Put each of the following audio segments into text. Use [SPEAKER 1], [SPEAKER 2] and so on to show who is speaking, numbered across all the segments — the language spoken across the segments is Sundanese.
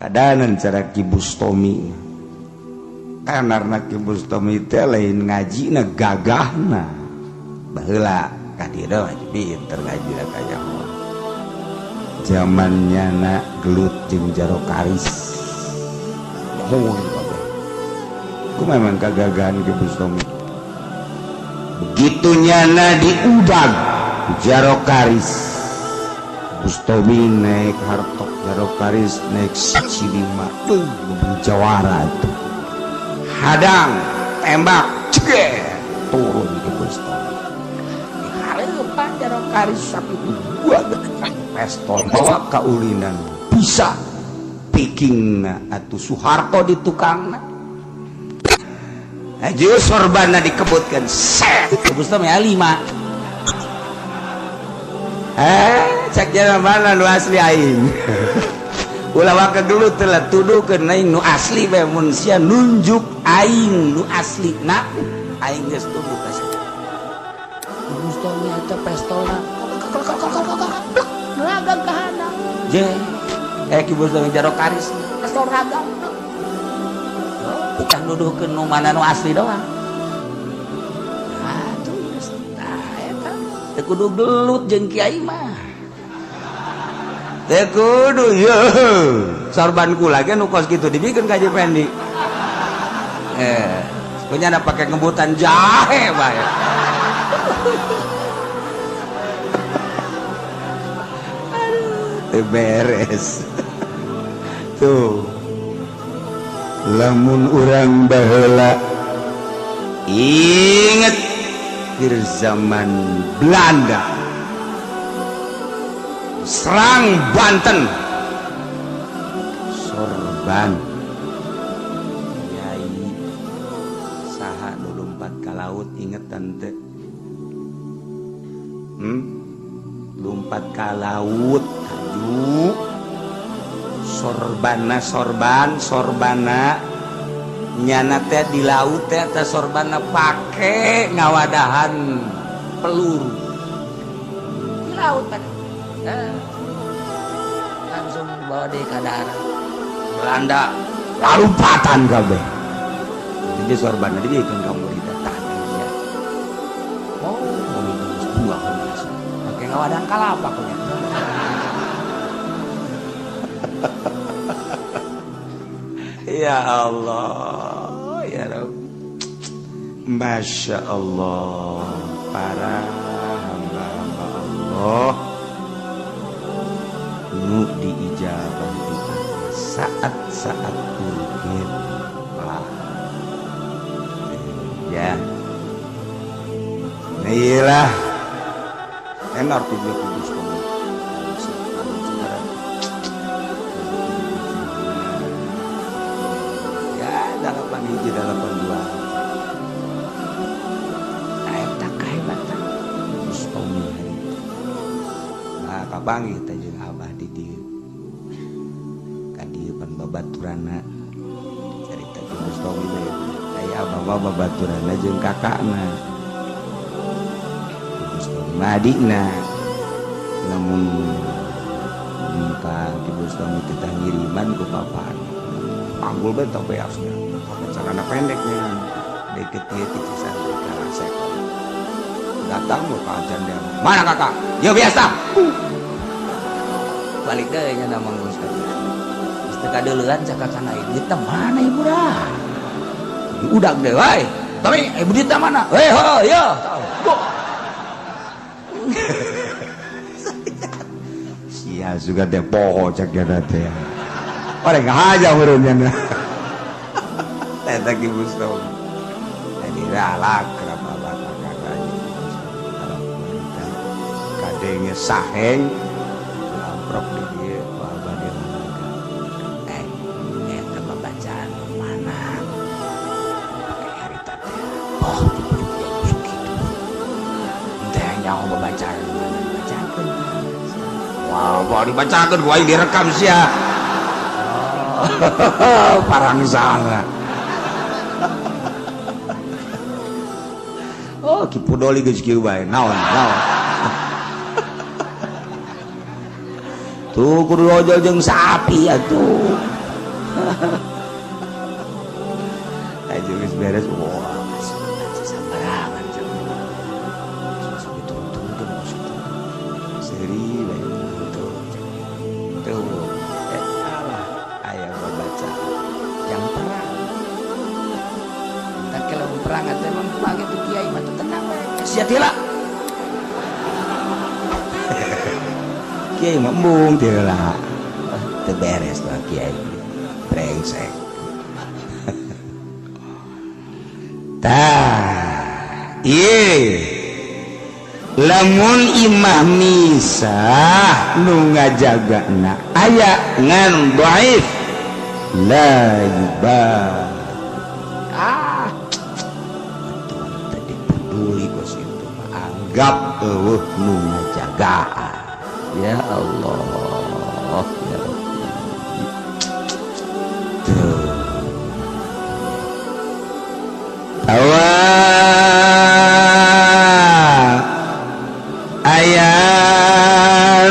[SPEAKER 1] kadanan cara Ki Bustomi karena Ki Bustomi teh lain ngajina gagahna baheula kadira pinter ngaji kaya zamannya nak gelut jeung jaro karis ku memang kagagahan Ki Bustomi begitu nyana diudag jaro karis Bustomi naik hartok jaro karis naik Cilima jawara itu hadang tembak ceger turun Ki Bustomi dihareupan jaro karis sapi dua pestol bawa kaulinan bisa piking atuh Soeharto di tukangna aja sorbana dikebutkan set Ki Bustomi 5 cek jalan mana nu asli aing ulah waka dulu telah tuduhkeun aing nu asli bae mun sia nunjuk aing nu asli na aing geus tuduh ka sia Ki Bustomi eta pestolna ragang ka handap je Ki Bustomi jaro karis pestol ragang bukan nuduhkeun nu mana nu asli doang atuh geus eta teu kudu gelut jeung kiai mah teh kudu ya sorban kula ge nu kos kitu dibikin ka Haji Pendi punya ada pakai ngebutan jahe bae beres tuh lamun urang baheula inget di zaman Belanda serang Banten sorban Nyai saha nu lompat ka laut ingetan teh lompat ka laut aju sorbana nyana teh di laut teh eta sorbana pake ngawadahan peluru di laut kan langsung bawa di kadar Belanda lalumpatan kabeh jadi sorbana dibikin kamu didatang ya buah biasa pakai ngawadahan kalapa punya ya Allah ya Rabb Masya Allah para hamba-hamba Allah nu diijabah doa saat-saat urgen ya nah iyalah enak tuh dia kudus kamu ya 8 dua nah eta kahebatan Bustomi nah kabangi teh jeung abah di dieu ka dieu pan babaturana carita Ki Bustomi bae aya abah babaturana jeung kakakna Bustomi adikna namun ka Ki Bustomi kita ngiriman ku papan panggul bae tong beasnya pakai celana pendeknya deket ieu ti Cisarua ka Rasek datang mau ke janda mana kakak ya biasa balik deh nya nama ngurus istri kadeuleun cakakana ibu teh mana ibu dah udah deh wai tapi ibu teh mana ho ya sia juga teh poho cak jana teh orang aja urunnya teh Ki Bustomi jadi ralak kadenge saheng lamprok di dia babah dia eta pembacaan mana pakai harita teh oh teh nyaho pembacaan mana dibacakeun wow bawa dibacakeun gua direkam sia parang salah oh Ki Pudoli geus kieu bae naon tuh kudu ojol jeung sapi atuh aja geus beres wah sabarangan betul-betul maksudnya seri bae tuh aya baca yang perang tak kalau perang teh emang pake tuh kiai mah tenang we sia tila kiai mah embung tila teu beres lah kiai brengsek tah ieu lamun imah misah nu ngajagana aya ngan dhaif la yubah tadi peduli bos itu anggap nu ngajagaan ya Allah ya Rabbi tuh aya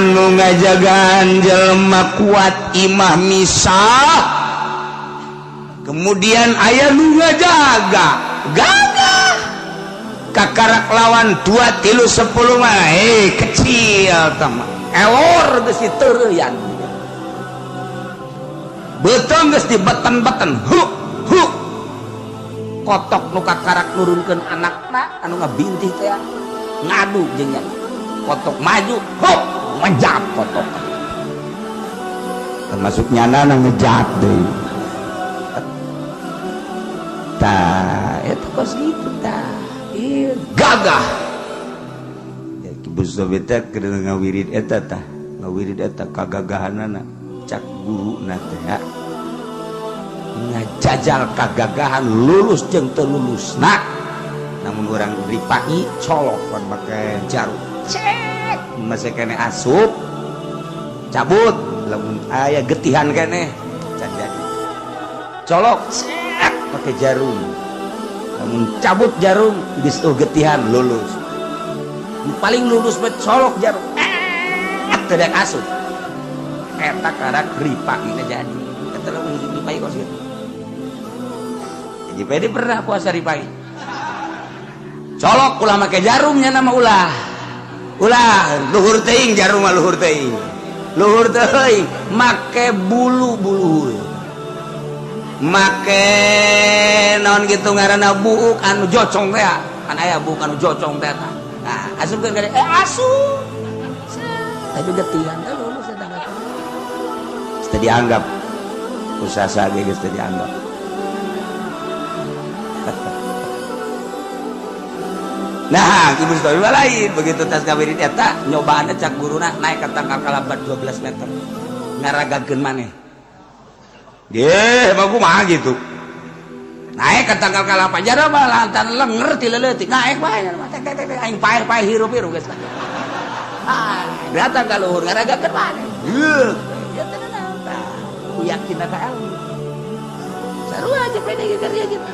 [SPEAKER 1] nu ngajagaan jelema kuat imah misah kemudian aya nu ngajaga gagah kakarak lawan 2 3 10 mah kecil tama elor geus diteureyan betul geus dibeten-beten hu kotok nu kakarak nurunkeun anakna anu ngabintih teh ngadu jeung nya kotok maju hop menjat kotok termasuk nyana ngejat deui tah eta kos gitu tah ieu gagah ya kibu sobeta keur ngawirid eta tah ngawirid eta kagagahanana cak guruna teh ya ngajajal kagagahan lulus jeung teu lulusna namun orang ripaki colok pan make jarum cek masih kene asup cabut lamun aya getihan kene can jadi colok cek pakai jarum lamun cabut jarum geus getihan lulus paling lulus bet colok jarum teu dek asup eta karak ripaki jadi eta lamun ripaki kos kitu jadi pede pernah puasa ripaki colok ulah make jarumnya nama ulah luhur teuing jarum mah luhur teuing make bulu make naon kitu ngaranna buuk anu jocong teh kan aya buuk anu jocong teh nah asupkeun ka asup tapi getihan teh lulus eta teh dianggap usaha ge geus teu dianggap nah ibu story lain begitu tas kawirid eta nyobaan cak guruna naik ka tangkal kalabat 12 meter ngaragakeun maneh ge mah kumaha gitu naik ka tangkal kalabat jara mah lantan lenger ti leutik naik bae aing paeh hirup-hirup geus datang ka luhur ngaragakeun maneh ya tenang tah yakin ka ilmu sarua aja pede kerja gitu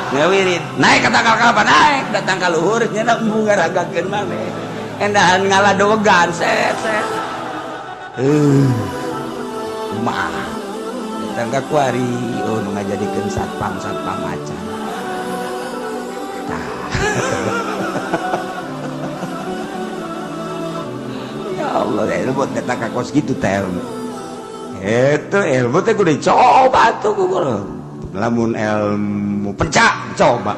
[SPEAKER 1] ngawirid naik ka tangkal kalapan naik datang ka luhur nya embung ngaragakeun maneh endahan ngaladogan set kumaha datang ka kuari nu ngajadikeun satpam acan ya Allah ilmu datang ka kos gitu teh itu ilmu teh kudu dicoba tuh guru lamun ilmu pencak coba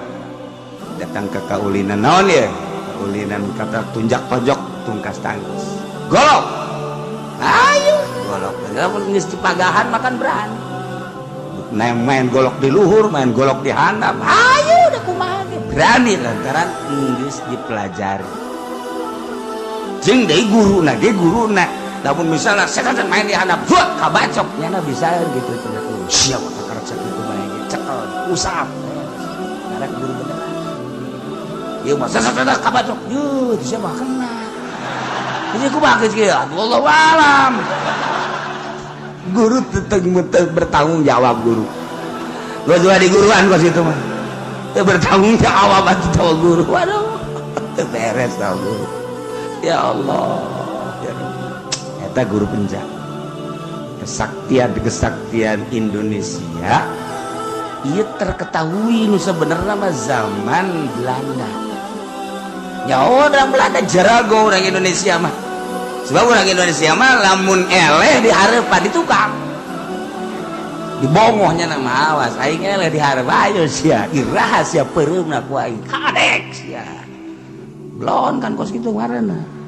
[SPEAKER 1] datang ke kaulinan naon ya kaulinan kata tunjak tojok tungkas tangkis golok ayo golok lamun geus dipagahan makan berani main golok di luhur main golok di handap ayo udah kumaha berani lantaran geus dipelajari jeung deui guruna ge guruna lamun misalnya setan main di handap buat kabacok nyana bisa gitu cenah siap karek sakitu bae cekel usap karek guru beneran ieu mah setan kabacok yeuh di sia mah kena ini kumaha geus kieu wallahu alam guru teu bertanggung jawab guru gua juga di guruan kos itu mah teu bertanggung jawab atuh guru waduh teu beres tau guru ya Allah ya Rabbi eta guru pencak kesaktian Indonesia ia terketahui nu sebenarnya mah zaman Belanda. Ya orang Belanda jerago orang Indonesia mah. Sebab orang Indonesia mah lamun eleh dihareupan di tukang. Dibongohnya nama awas aing eleh dihareup ayo sia iraha sia peureumna ku aing kadek sia. Belon kan kos kitu ngaranna.